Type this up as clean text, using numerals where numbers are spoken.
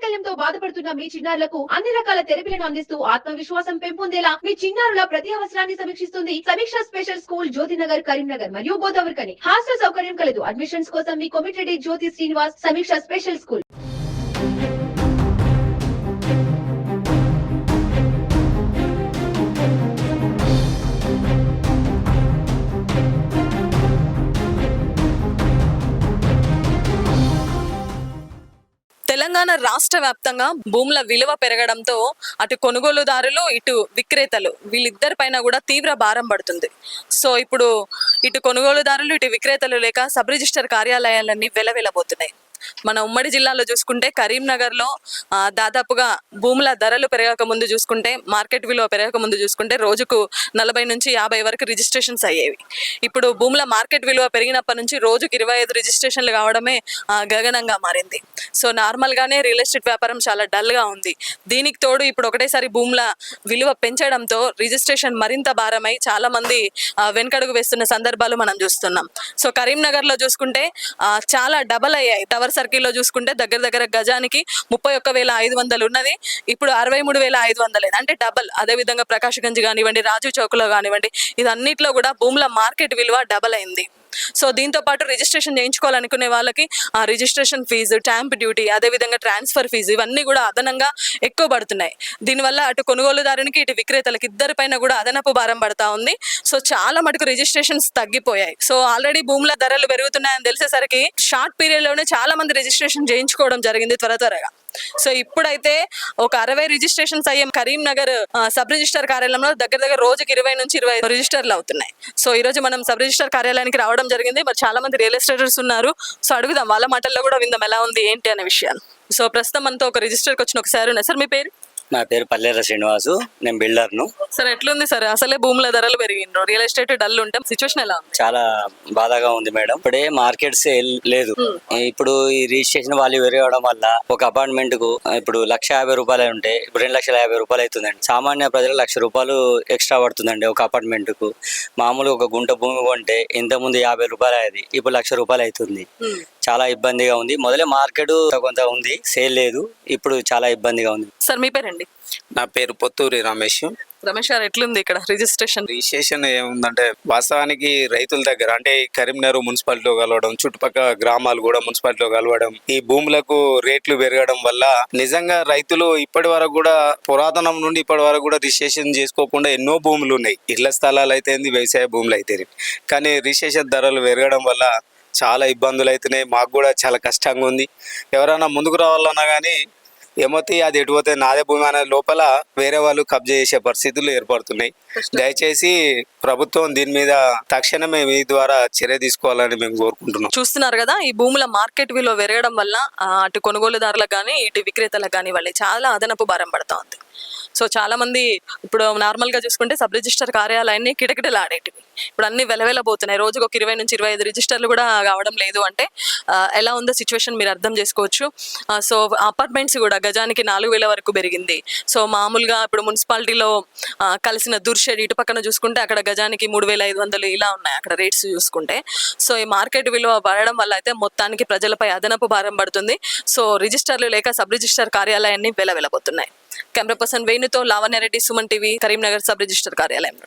అంగవైకల్యంతో బాధపడుతున్న మీ చిన్నారులకు అన్ని రకాల థెరపీలను అందిస్తూ ఆత్మవిశ్వాసం పెంపొందేలా మీ చిన్నారుల ప్రతి అవసరాన్ని సమీక్షిస్తుంది సమీక్ష స్పెషల్ స్కూల్ జ్యోతినగర్, కరీంనగర్ మరియు గోదావరికని. హాస్టల్ సౌకర్యం కలదు. అడ్మిషన్స్ కోసం మీ కొమిటెడ్ జ్యోతి శ్రీనివాస్ సమీక్ష స్పెషల్ స్కూల్. తెలంగాణ రాష్ట్ర వ్యాప్తంగా భూముల విలువ పెరగడంతో అటు కొనుగోలుదారులు ఇటు విక్రేతలు వీళ్ళిద్దరి పైన కూడా తీవ్ర భారం పడుతుంది. సో ఇప్పుడు ఇటు కొనుగోలుదారులు ఇటు విక్రేతలు లేక సబ్ రిజిస్టర్ కార్యాలయాలన్నీ వెలవెలబోతున్నాయి. మన ఉమ్మడి జిల్లాలో చూసుకుంటే కరీంనగర్లో దాదాపుగా భూముల ధరలు పెరగక ముందు చూసుకుంటే, మార్కెట్ విలువ పెరగక ముందు చూసుకుంటే రోజుకు 40 నుంచి 50 వరకు రిజిస్ట్రేషన్స్ అయ్యేవి. ఇప్పుడు భూముల మార్కెట్ విలువ పెరిగినప్పటి నుంచి రోజుకు 25 రిజిస్ట్రేషన్లు కావడమే గగనంగా మారింది. సో నార్మల్గానే రియల్ ఎస్టేట్ వ్యాపారం చాలా డల్గా ఉంది. దీనికి తోడు ఇప్పుడు ఒకటేసారి భూముల విలువ పెంచడంతో రిజిస్ట్రేషన్ మరింత భారమై చాలా మంది వెనకడుగు వేస్తున్న సందర్భాలు మనం చూస్తున్నాం. సో కరీంనగర్లో చూసుకుంటే చాలా డబల్ అయ్యాయి. టవర్ సర్కిల్లో చూసుకుంటే దగ్గర గజానికి 31,500 ఉన్నది, ఇప్పుడు 63,500 అంటే డబల్. అదేవిధంగా ప్రకాష్గంజ్ కానివ్వండి, రాజు చౌక్లో కానివ్వండి, ఇదన్నిట్లో కూడా భూముల మార్కెట్ విలువ డబల్ అయింది. సో దీంతో పాటు రిజిస్ట్రేషన్ చేయించుకోవాలనుకునే వాళ్ళకి ఆ రిజిస్ట్రేషన్ ఫీజు, స్టాంప్ డ్యూటీ, అదేవిధంగా ట్రాన్స్ఫర్ ఫీజు ఇవన్నీ కూడా అదనంగా ఎక్కువ పడుతున్నాయి. దీనివల్ల అటు కొనుగోలుదారునికి ఇటు విక్రేతలకు ఇద్దరిపైన కూడా అదనపు భారం పడతా ఉంది. సో చాలా మటుకు రిజిస్ట్రేషన్స్ తగ్గిపోయాయి. సో ఆల్రెడీ భూముల ధరలు పెరుగుతున్నాయని తెలిసేసరికి షార్ట్ పీరియడ్లోనే చాలా మంది రిజిస్ట్రేషన్ చేయించుకోవడం జరిగింది త్వరగా. సో ఇప్పుడైతే ఒక 60 రిజిస్ట్రేషన్స్ అయ్యే కరీంనగర్ సబ్ రిజిస్టర్ కార్యాలయంలో దగ్గర రోజుకి 20 నుంచి 25 రిజిస్టర్లు అవుతున్నాయి. సో ఈ రోజు మనం సబ్ రిజిస్టర్ కార్యాలయానికి రావడం జరిగింది. మరి చాలా మంది రియల్ ఎస్టేటర్స్ ఉన్నారు. సో అడుగుదాం, వాళ్ళ మాటల్లో కూడా విందాం ఎలా ఉంది ఏంటి అనే విషయాలు. సో ప్రస్తుతం మనతో ఒక రిజిస్టర్కి వచ్చిన ఒకసారి ఉన్నాయి. సార్ మీ పేరు? నా పేరు పల్లెర శ్రీనివాసు, నేను బిల్డర్ను. సార్ ఎట్లుంది సార్, అసలే భూముల ధరలు పెరిగిండ్రు, రియల్ ఎస్టేట్ డల్ ఉంటే సిచ్యువేషన్ ఎలా ఉంది? చాలా బాధగా ఉంది మేడం. ఇప్పుడే మార్కెట్ సేల్ లేదు. ఇప్పుడు ఈ రిజిస్ట్రేషన్ వాల్యూ పెరగడం వల్ల ఒక అపార్ట్మెంట్ కు ఇప్పుడు 1,50,000 రూపాయలు ఉంటే ఇప్పుడు 2,50,000 రూపాయలు అవుతుందండి. సామాన్య ప్రజలు 1,00,000 రూపాయలు ఎక్స్ట్రా పడుతుందండి ఒక అపార్ట్మెంట్ కు. మామూలు ఒక గుంట భూమి కొంటే ఇంతకుముందు 50 రూపాయలు అయ్యేది, ఇప్పుడు 1,00,000 రూపాయలు అవుతుంది. చాలా ఇబ్బందిగా ఉంది. మొదలే మార్కెట్ కొంత ఉంది, సేల్ లేదు, ఇప్పుడు చాలా ఇబ్బందిగా ఉంది. సార్ మీ పేరండి? నా పేరు పొత్తూరి రమేష్. రమేష్ గారు ఎట్లుంది ఇక్కడ రిజిస్ట్రేషన్ ఏముందంటే వాస్తవానికి రైతుల దగ్గర అంటే కరీంనగర్ మున్సిపాలిటీలో కలవడం, చుట్టుపక్కల గ్రామాలు కూడా మున్సిపాలిటీలో కలవడం, ఈ భూములకు రేట్లు పెరగడం వల్ల నిజంగా రైతులు ఇప్పటి వరకు కూడా పురాతనం నుండి ఇప్పటి వరకు కూడా రిజిస్ట్రేషన్ చేసుకోకుండా ఎన్నో భూములు ఉన్నాయి. ఇళ్ల స్థలాలు అయితే వ్యవసాయ భూములు అయితే, కానీ రిజిస్ట్రేషన్ ధరలు పెరగడం వల్ల చాలా ఇబ్బందులు అవుతున్నాయి. మాకు కూడా చాలా కష్టంగా ఉంది. ఎవరైనా ముందుకు రావాలన్నా కానీ ఏమవుతాయి, అది ఎటుపోతే నాదే భూమి అనే లోపల వేరే వాళ్ళు కబ్జా చేసే పరిస్థితులు ఏర్పడుతున్నాయి. దయచేసి ప్రభుత్వం దీని మీద తక్షణమే మీ ద్వారా చర్య తీసుకోవాలని మేము కోరుకుంటున్నాం. చూస్తున్నారు కదా, ఈ భూముల మార్కెట్ విలువ పెరగడం వల్ల అటు కొనుగోలుదారులకు కానీ ఇటు విక్రేతలకు కానీ వాళ్ళకి చాలా అదనపు భారం పడతా ఉంది. సో చాలా మంది ఇప్పుడు నార్మల్గా చూసుకుంటే సబ్ రిజిస్టర్ కార్యాలయాన్ని కిటకిటలాడేటివి ఇప్పుడు అన్ని వెలవెలబోతున్నాయి. రోజుకు ఒక 20 నుంచి 25 రిజిస్టర్లు కూడా కావడం లేదు అంటే ఎలా ఉందో సిచ్యువేషన్ మీరు అర్థం చేసుకోవచ్చు. సో అపార్ట్మెంట్స్ కూడా గజానికి 4,000 వరకు పెరిగింది. సో మామూలుగా ఇప్పుడు మున్సిపాలిటీలో కలిసిన దుర్షెడ్ ఇటు పక్కన చూసుకుంటే అక్కడ గజానికి 3,500 ఇలా ఉన్నాయి అక్కడ రేట్స్ చూసుకుంటే. సో ఈ మార్కెట్ విలువ పడడం వల్ల అయితే మొత్తానికి ప్రజలపై అదనపు భారం పడుతుంది. సో రిజిస్టర్లు లేక సబ్ రిజిస్టర్ కార్యాలయాన్ని వెలవెలబోతున్నాయి. కెమెరా పర్సన్ వేణుతో Lavanya Reddy, Suman TV, Karimnagar sub register కార్యాలయం.